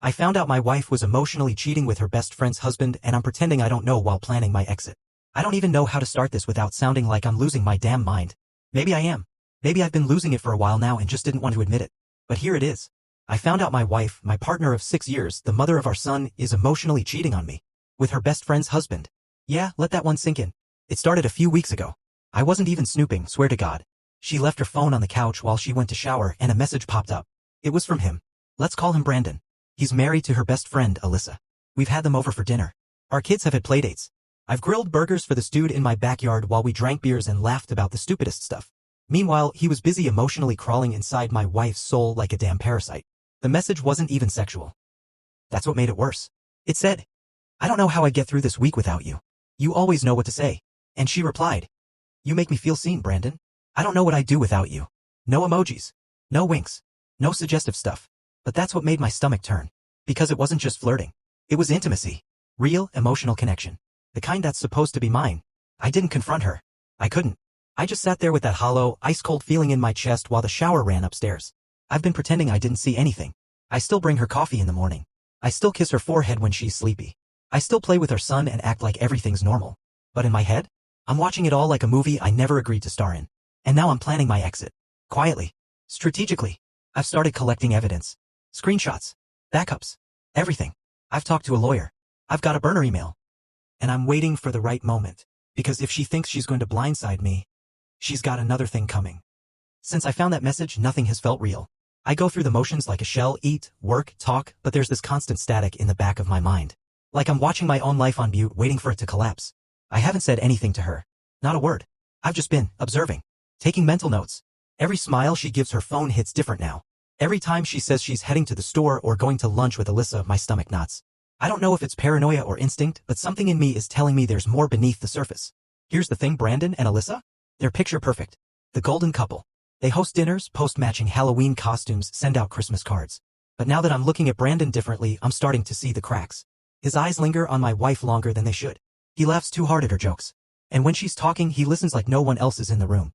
I found out my wife was emotionally cheating with her best friend's husband and I'm pretending I don't know while planning my exit. I don't even know how to start this without sounding like I'm losing my damn mind. Maybe I am. Maybe I've been losing it for a while now and just didn't want to admit it. But here it is. I found out my wife, my partner of 6 years, the mother of our son, is emotionally cheating on me. With her best friend's husband. Yeah, let that one sink in. It started a few weeks ago. I wasn't even snooping, swear to God. She left her phone on the couch while she went to shower and a message popped up. It was from him. Let's call him Brandon. He's married to her best friend, Alyssa. We've had them over for dinner. Our kids have had playdates. I've grilled burgers for this dude in my backyard while we drank beers and laughed about the stupidest stuff. Meanwhile, he was busy emotionally crawling inside my wife's soul like a damn parasite. The message wasn't even sexual. That's what made it worse. It said, I don't know how I'd get through this week without you. You always know what to say. And she replied, you make me feel seen, Brandon. I don't know what I'd do without you. No emojis. No winks. No suggestive stuff. But that's what made my stomach turn. Because it wasn't just flirting. It was intimacy. Real, emotional connection. The kind that's supposed to be mine. I didn't confront her. I couldn't. I just sat there with that hollow, ice-cold feeling in my chest while the shower ran upstairs. I've been pretending I didn't see anything. I still bring her coffee in the morning. I still kiss her forehead when she's sleepy. I still play with her son and act like everything's normal. But in my head, I'm watching it all like a movie I never agreed to star in. And now I'm planning my exit. Quietly. Strategically. I've started collecting evidence. Screenshots. Backups. Everything. I've talked to a lawyer. I've got a burner email. And I'm waiting for the right moment. Because if she thinks she's going to blindside me, she's got another thing coming. Since I found that message, nothing has felt real. I go through the motions like a shell, eat, work, talk, but there's this constant static in the back of my mind. Like I'm watching my own life on mute, waiting for it to collapse. I haven't said anything to her. Not a word. I've just been observing. Taking mental notes. Every smile she gives her phone hits different now. Every time she says she's heading to the store or going to lunch with Alyssa, my stomach knots. I don't know if it's paranoia or instinct, but something in me is telling me there's more beneath the surface. Here's the thing, Brandon and Alyssa? They're picture perfect. The golden couple. They host dinners, post matching Halloween costumes, send out Christmas cards. But now that I'm looking at Brandon differently, I'm starting to see the cracks. His eyes linger on my wife longer than they should. He laughs too hard at her jokes. And when she's talking, he listens like no one else is in the room.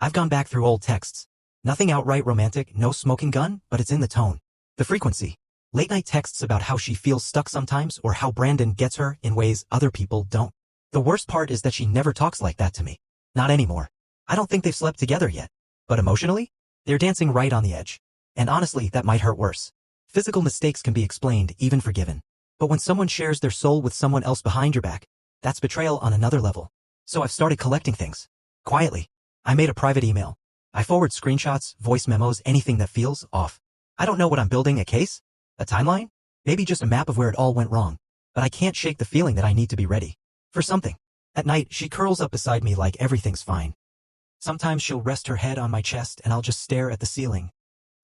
I've gone back through old texts. Nothing outright romantic, no smoking gun, but it's in the tone. The frequency. Late night texts about how she feels stuck sometimes or how Brandon gets her in ways other people don't. The worst part is that she never talks like that to me. Not anymore. I don't think they've slept together yet. But emotionally? They're dancing right on the edge. And honestly, that might hurt worse. Physical mistakes can be explained, even forgiven. But when someone shares their soul with someone else behind your back, that's betrayal on another level. So I've started collecting things. Quietly. I made a private email. I forward screenshots, voice memos, anything that feels off. I don't know what I'm building, a case? A timeline? Maybe just a map of where it all went wrong. But I can't shake the feeling that I need to be ready. For something. At night, she curls up beside me like everything's fine. Sometimes she'll rest her head on my chest and I'll just stare at the ceiling.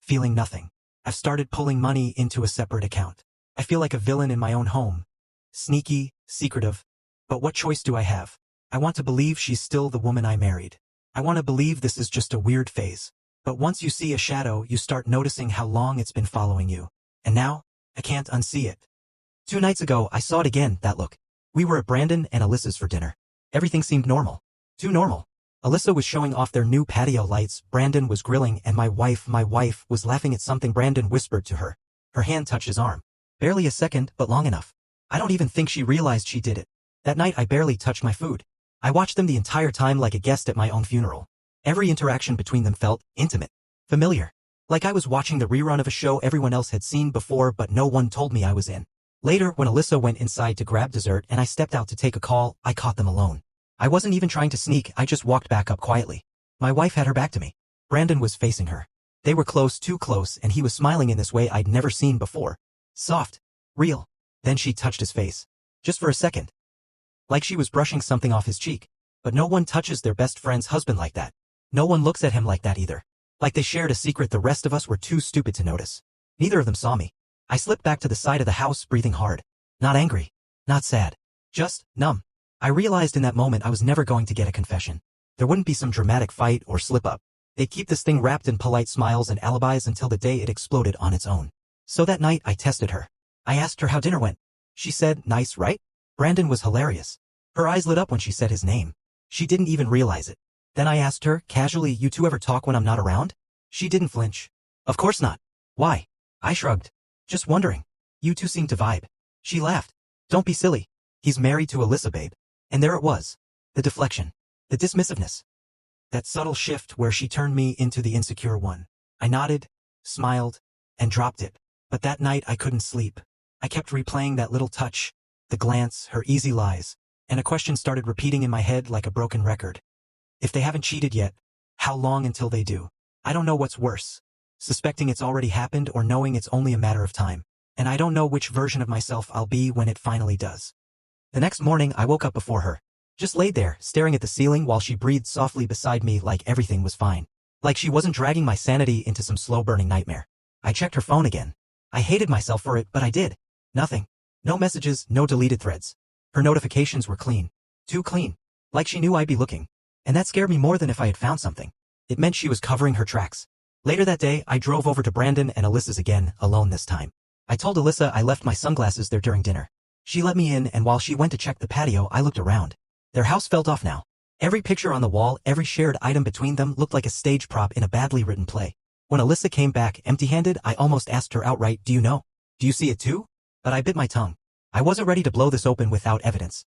Feeling nothing. I've started pulling money into a separate account. I feel like a villain in my own home. Sneaky, secretive. But what choice do I have? I want to believe she's still the woman I married. I want to believe this is just a weird phase. But once you see a shadow, you start noticing how long it's been following you. And now, I can't unsee it. 2 nights ago, I saw it again, that look. We were at Brandon and Alyssa's for dinner. Everything seemed normal. Too normal. Alyssa was showing off their new patio lights, Brandon was grilling, and my wife was laughing at something Brandon whispered to her. Her hand touched his arm. Barely a second, but long enough. I don't even think she realized she did it. That night I barely touched my food. I watched them the entire time like a guest at my own funeral. Every interaction between them felt intimate. Familiar. Like I was watching the rerun of a show everyone else had seen before but no one told me I was in. Later, when Alyssa went inside to grab dessert and I stepped out to take a call, I caught them alone. I wasn't even trying to sneak, I just walked back up quietly. My wife had her back to me. Brandon was facing her. They were close, too close, and he was smiling in this way I'd never seen before. Soft. Real. Then she touched his face. Just for a second. Like she was brushing something off his cheek. But no one touches their best friend's husband like that. No one looks at him like that either. Like they shared a secret the rest of us were too stupid to notice. Neither of them saw me. I slipped back to the side of the house, breathing hard. Not angry. Not sad. Just numb. I realized in that moment I was never going to get a confession. There wouldn't be some dramatic fight or slip-up. They'd keep this thing wrapped in polite smiles and alibis until the day it exploded on its own. So that night I tested her. I asked her how dinner went. She said, nice, right? Brandon was hilarious. Her eyes lit up when she said his name. She didn't even realize it. Then I asked her, casually, you two ever talk when I'm not around? She didn't flinch. Of course not. Why? I shrugged. Just wondering. You two seem to vibe. She laughed. Don't be silly. He's married to Alyssa, babe. And there it was. The deflection. The dismissiveness. That subtle shift where she turned me into the insecure one. I nodded, smiled, and dropped it. But that night I couldn't sleep. I kept replaying that little touch, the glance, her easy lies, and a question started repeating in my head like a broken record. If they haven't cheated yet, how long until they do? I don't know what's worse. Suspecting it's already happened or knowing it's only a matter of time. And I don't know which version of myself I'll be when it finally does. The next morning I woke up before her. Just laid there, staring at the ceiling while she breathed softly beside me like everything was fine. Like she wasn't dragging my sanity into some slow-burning nightmare. I checked her phone again. I hated myself for it, but I did. Nothing. No messages, no deleted threads. Her notifications were clean. Too clean. Like she knew I'd be looking. And that scared me more than if I had found something. It meant she was covering her tracks. Later that day, I drove over to Brandon and Alyssa's again, alone this time. I told Alyssa I left my sunglasses there during dinner. She let me in, and while she went to check the patio, I looked around. Their house felt off now. Every picture on the wall, every shared item between them looked like a stage prop in a badly written play. When Alyssa came back empty-handed, I almost asked her outright, do you know? Do you see it too? But I bit my tongue. I wasn't ready to blow this open without evidence.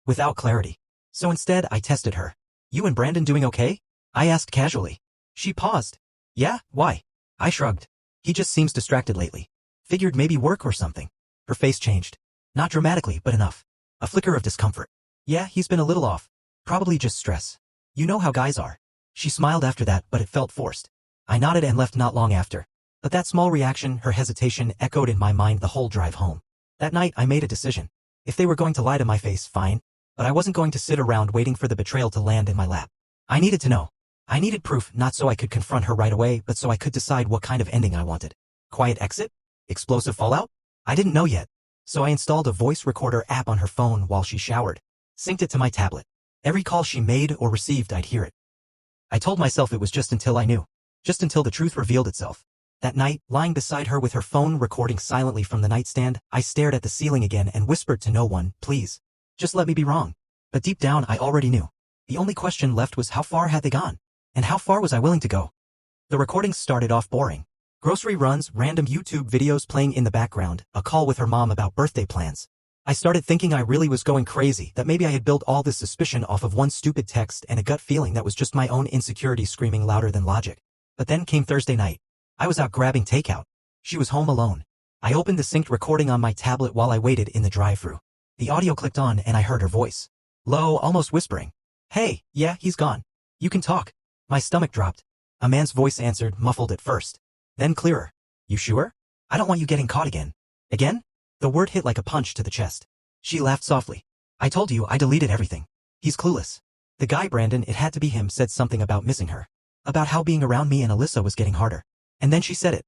Without clarity. So instead, I tested her. You and Brandon doing okay? I asked casually. She paused. Yeah, why? I shrugged. He just seems distracted lately. Figured maybe work or something. Her face changed. Not dramatically, but enough. A flicker of discomfort. Yeah, he's been a little off. Probably just stress. You know how guys are. She smiled after that, but it felt forced. I nodded and left not long after. But that small reaction, her hesitation, echoed in my mind the whole drive home. That night, I made a decision. If they were going to lie to my face, fine. But I wasn't going to sit around waiting for the betrayal to land in my lap. I needed to know. I needed proof, not so I could confront her right away, but so I could decide what kind of ending I wanted. Quiet exit? Explosive fallout? I didn't know yet. So I installed a voice recorder app on her phone while she showered. Synced it to my tablet. Every call she made or received, I'd hear it. I told myself it was just until I knew. Just until the truth revealed itself. That night, lying beside her with her phone recording silently from the nightstand, I stared at the ceiling again and whispered to no one, please. Just let me be wrong. But deep down, I already knew. The only question left was how far had they gone? And how far was I willing to go? The recordings started off boring. Grocery runs, random YouTube videos playing in the background, a call with her mom about birthday plans. I started thinking I really was going crazy, that maybe I had built all this suspicion off of one stupid text and a gut feeling that was just my own insecurity screaming louder than logic. But then came Thursday night. I was out grabbing takeout. She was home alone. I opened the synced recording on my tablet while I waited in the drive-thru. The audio clicked on and I heard her voice. Low, almost whispering. Hey, yeah, he's gone. You can talk. My stomach dropped. A man's voice answered, muffled at first. Then clearer. You sure? I don't want you getting caught again. Again? The word hit like a punch to the chest. She laughed softly. I told you I deleted everything. He's clueless. The guy, Brandon, it had to be him, said something about missing her. About how being around me and Alyssa was getting harder. And then she said it.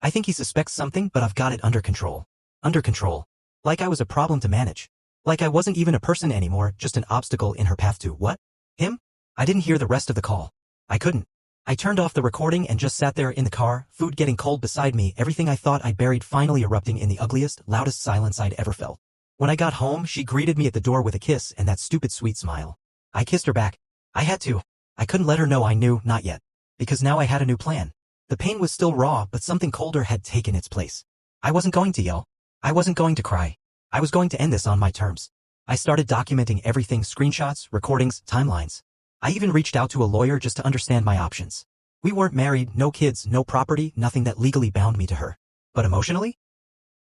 I think he suspects something, but I've got it under control. Under control. Like I was a problem to manage. Like I wasn't even a person anymore, just an obstacle in her path to what? Him? I didn't hear the rest of the call. I couldn't. I turned off the recording and just sat there in the car, food getting cold beside me, everything I thought I'd buried finally erupting in the ugliest, loudest silence I'd ever felt. When I got home, she greeted me at the door with a kiss and that stupid sweet smile. I kissed her back. I had to. I couldn't let her know I knew, not yet. Because now I had a new plan. The pain was still raw, but something colder had taken its place. I wasn't going to yell. I wasn't going to cry. I was going to end this on my terms. I started documenting everything, screenshots, recordings, timelines. I even reached out to a lawyer just to understand my options. We weren't married, no kids, no property, nothing that legally bound me to her. But emotionally?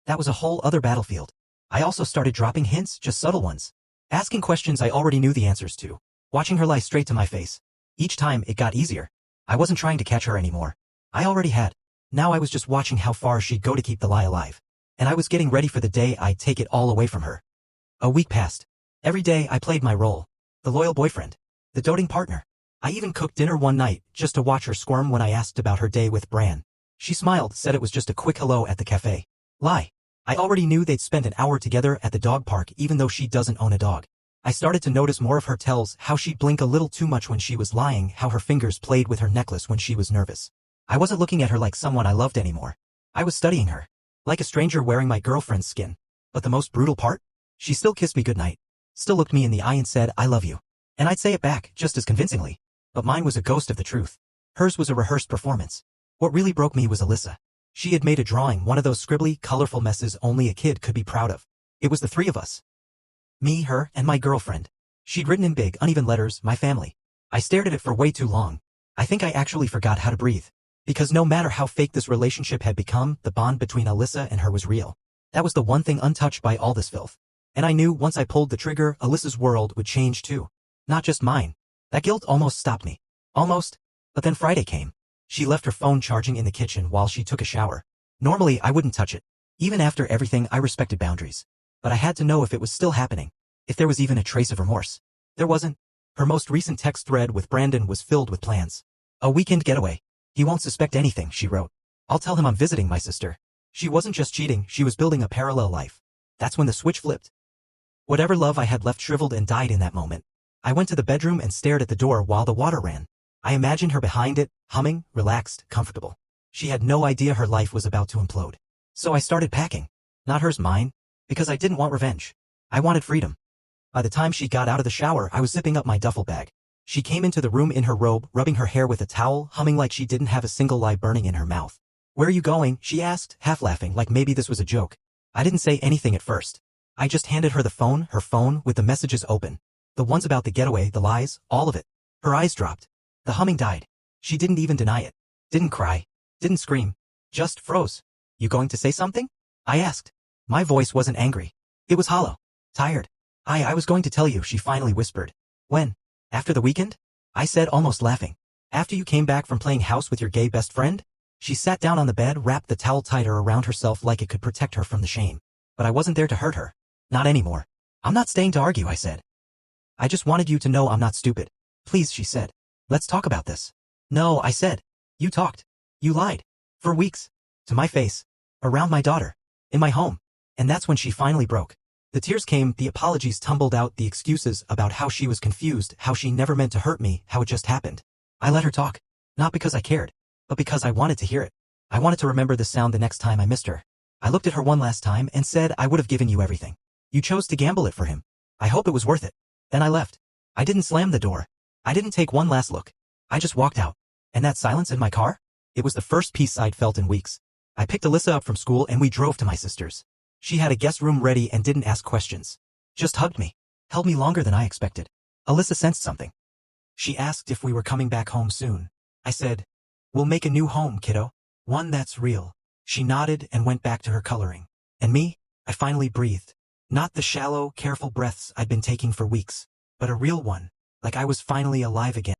That was a whole other battlefield. I also started dropping hints, just subtle ones. Asking questions I already knew the answers to. Watching her lie straight to my face. Each time, it got easier. I wasn't trying to catch her anymore. I already had. Now I was just watching how far she'd go to keep the lie alive. And I was getting ready for the day I'd take it all away from her. A week passed. Every day I played my role. The loyal boyfriend. The doting partner. I even cooked dinner one night, just to watch her squirm when I asked about her day with Bran. She smiled, said it was just a quick hello at the cafe. Lie. I already knew they'd spent an hour together at the dog park even though she doesn't own a dog. I started to notice more of her tells, how she'd blink a little too much when she was lying, how her fingers played with her necklace when she was nervous. I wasn't looking at her like someone I loved anymore. I was studying her. Like a stranger wearing my girlfriend's skin. But the most brutal part? She still kissed me goodnight. Still looked me in the eye and said, I love you. And I'd say it back, just as convincingly. But mine was a ghost of the truth. Hers was a rehearsed performance. What really broke me was Alyssa. She had made a drawing, one of those scribbly, colorful messes only a kid could be proud of. It was the three of us. Me, her, and my girlfriend. She'd written in big, uneven letters, my family. I stared at it for way too long. I think I actually forgot how to breathe. Because no matter how fake this relationship had become, the bond between Alyssa and her was real. That was the one thing untouched by all this filth. And I knew once I pulled the trigger, Alyssa's world would change too. Not just mine. That guilt almost stopped me. Almost. But then Friday came. She left her phone charging in the kitchen while she took a shower. Normally, I wouldn't touch it. Even after everything, I respected boundaries. But I had to know if it was still happening. If there was even a trace of remorse. There wasn't. Her most recent text thread with Brandon was filled with plans. A weekend getaway. He won't suspect anything, she wrote. I'll tell him I'm visiting my sister. She wasn't just cheating, she was building a parallel life. That's when the switch flipped. Whatever love I had left shriveled and died in that moment. I went to the bedroom and stared at the door while the water ran. I imagined her behind it, humming, relaxed, comfortable. She had no idea her life was about to implode. So I started packing. Not hers, mine. Because I didn't want revenge. I wanted freedom. By the time she got out of the shower, I was zipping up my duffel bag. She came into the room in her robe, rubbing her hair with a towel, humming like she didn't have a single lie burning in her mouth. Where are you going? She asked, half laughing like maybe this was a joke. I didn't say anything at first. I just handed her her phone with the messages open. The ones about the getaway, the lies, all of it. Her eyes dropped. The humming died. She didn't even deny it. Didn't cry. Didn't scream. Just froze. You going to say something? I asked. My voice wasn't angry. It was hollow. Tired. I was going to tell you, she finally whispered. When? After the weekend? I said, almost laughing. After you came back from playing house with your gay best friend? She sat down on the bed, wrapped the towel tighter around herself like it could protect her from the shame. But I wasn't there to hurt her. Not anymore. I'm not staying to argue, I said. I just wanted you to know I'm not stupid. Please, she said. Let's talk about this. No, I said. You talked. You lied. For weeks. To my face. Around my daughter. In my home. And that's when she finally broke. The tears came, the apologies tumbled out, the excuses about how she was confused, how she never meant to hurt me, how it just happened. I let her talk. Not because I cared, but because I wanted to hear it. I wanted to remember the sound the next time I missed her. I looked at her one last time and said I would have given you everything. You chose to gamble it for him. I hope it was worth it. Then I left. I didn't slam the door. I didn't take one last look. I just walked out. And that silence in my car? It was the first peace I'd felt in weeks. I picked Alyssa up from school and we drove to my sister's. She had a guest room ready and didn't ask questions. Just hugged me. Held me longer than I expected. Alyssa sensed something. She asked if we were coming back home soon. I said, we'll make a new home, kiddo. One that's real. She nodded and went back to her coloring. And me? I finally breathed. Not the shallow, careful breaths I'd been taking for weeks, but a real one, like I was finally alive again.